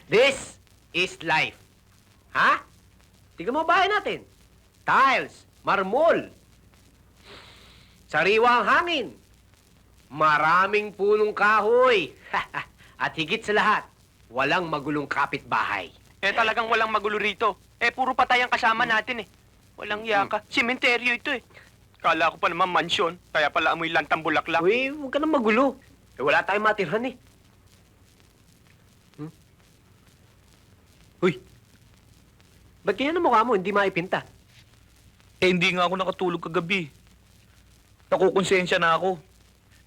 This is life. Ha? Tignan mo bahay natin. Tiles, marmol. Sariwa ang hangin. Maraming punong kahoy. At higit sa lahat, walang magulong kapitbahay. Eh talagang walang magulo rito. Eh puro patay ang kasama natin eh. Walang yaka. Sementeryo ito eh. Kala ko pa naman mansyon, kaya pala amoy lantang bulaklak. Uy, huwag ka nang magulo. Eh, wala tayong matirhan eh. Uy, ba't ganyan ang mukha mo, hindi maipinta? Eh, hindi nga ako nakatulog kagabi. Nakukonsensya na ako.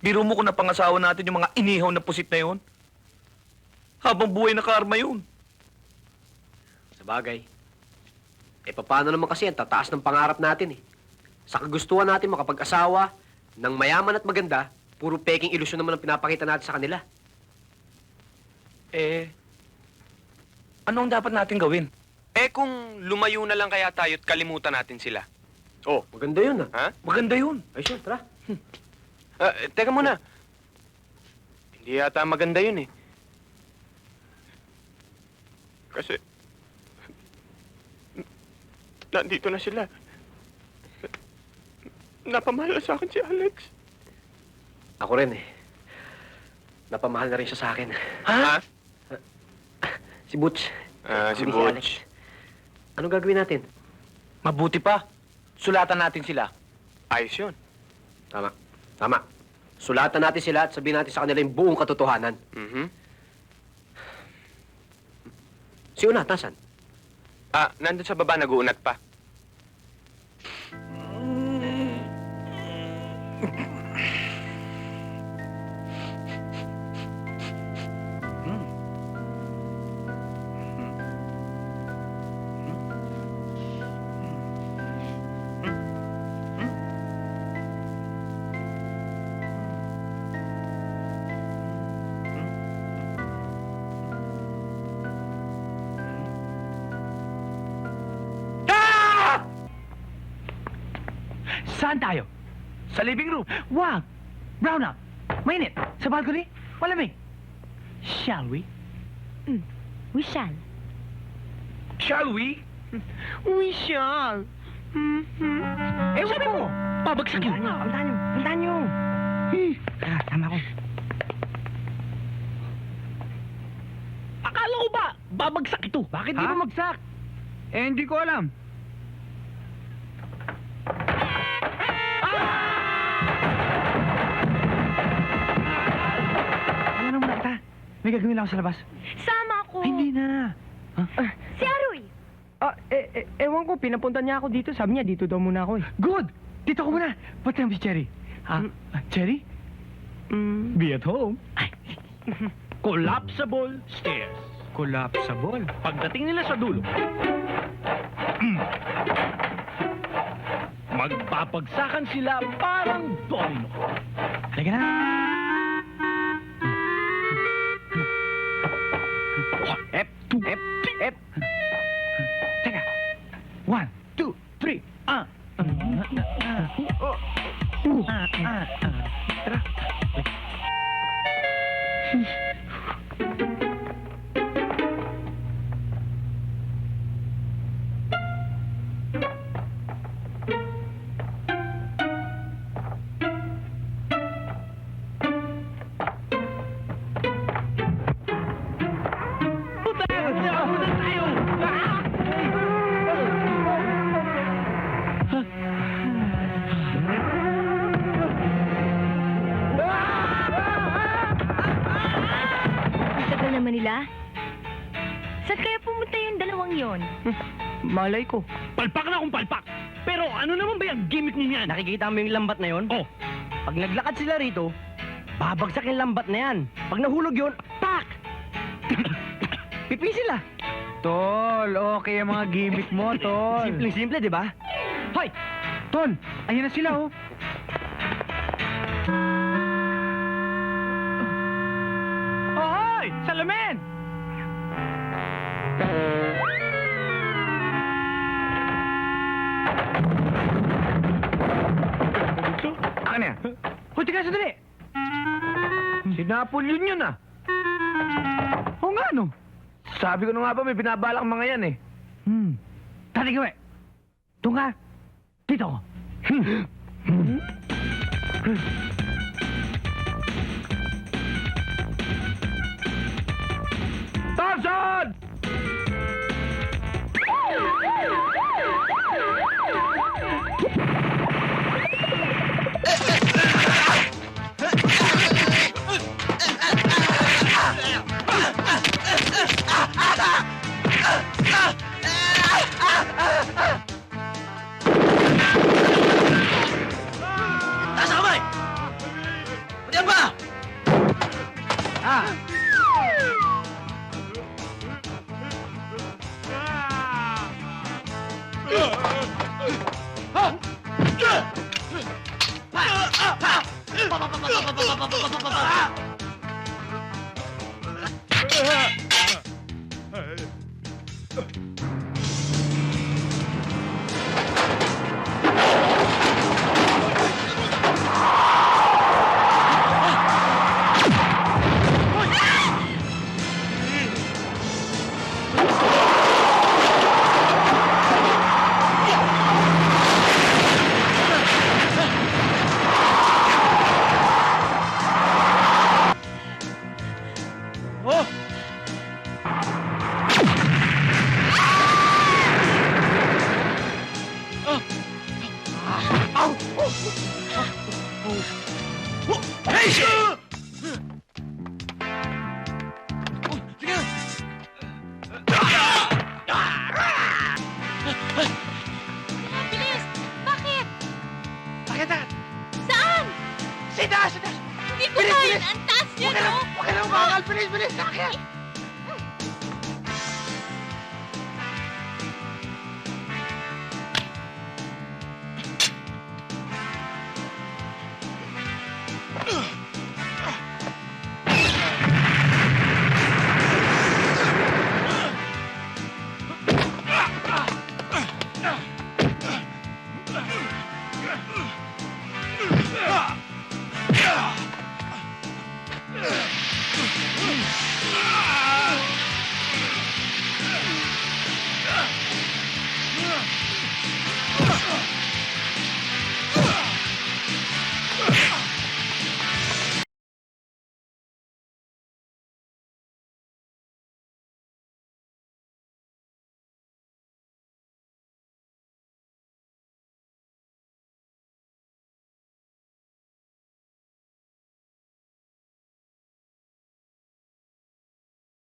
Biro mo kung napangasawa natin yung mga inihaw na pusit na yun. Habang buhay na karma yun. Sa bagay. Eh, paano naman kasi ang tataas ng pangarap natin eh. Sa kagustuhan natin makapag-asawa ng mayaman at maganda, puro peking ilusyon naman ang pinapakita natin sa kanila. Eh, ano ang dapat natin gawin? Eh kung lumayo na lang kaya tayo at kalimutan natin sila. Oh, Maganda yun ah. ha? Maganda yun. Ay, sure, tara. Teka muna. Hindi yata maganda yun eh. Kasi... nandito na sila. Napamahal na sa akin si Alex. Ako rin eh. Napamahal na rin siya sa akin. Ha? Si Butch. Si Hindi Butch. Alex. Anong gagawin natin? Mabuti pa. Sulatan natin sila. Ayos yun. Tama. Tama. Sulatan natin sila at sabihin natin sa kanila yung buong katotohanan. Mhm. Si Unat, nasan? Nandun sa baba, nag-uunat pa. Saan tayo? Sa living room. Wag! Brown out. Mainit. Sa balcony. Malamig. Shall we? We shall. Shall we? We shall. Ewan ko. Pabagsak yun. Puntahan nyo. Tama ko. Akala ko ba babagsak ito? Bakit di bumagsak? Eh, hindi ko alam. Ano muna kita? May gagawin lang ako sa labas. Sama ko. Ay, hindi na. Si Aroy. Ewan ko, pinapunta niya ako dito. Sabi niya, dito daw muna ako eh. Good! Dito ko muna. What time is Cherry? Cherry? Be at home. Collapsible stairs. Collapsible? Pagdating nila sa dulo, magpapagsakan sila parang domino. Halika na. Ep, ep, ep. Teka. 1, 2, 3. Tara. Tagal naman nila. Saan kaya pumunta yung dalawang yon? Malay ko. Palpak na akong palpak. Pero ano naman ba yung gimmick mo yan? Nakikita mo yung lambat na yon? Oh, Pag naglakad sila rito, babagsak yung lambat na yan. Pag nahulog yun, pak! Pipi sila. Tol, okay ang mga gimmick mo, Tol. Simple-simple, di ba? Hoy! Tol, ayan na sila, oh. Hoy! Salamin! Ano yan? Hoy, tika, sandali! Si Napoleon yun, ah. Oo nga, no? Sabi ko na nga ba, may binabalak mga yan eh. Tati gawe. Doon ka. Dito ako. Tarzan! Bilis! Bakit? Bakit na? Saan? Sida! Hindi ko kaya. Ang taas niya, no? Huwag ka lang umakal! Bilis! Sakyan!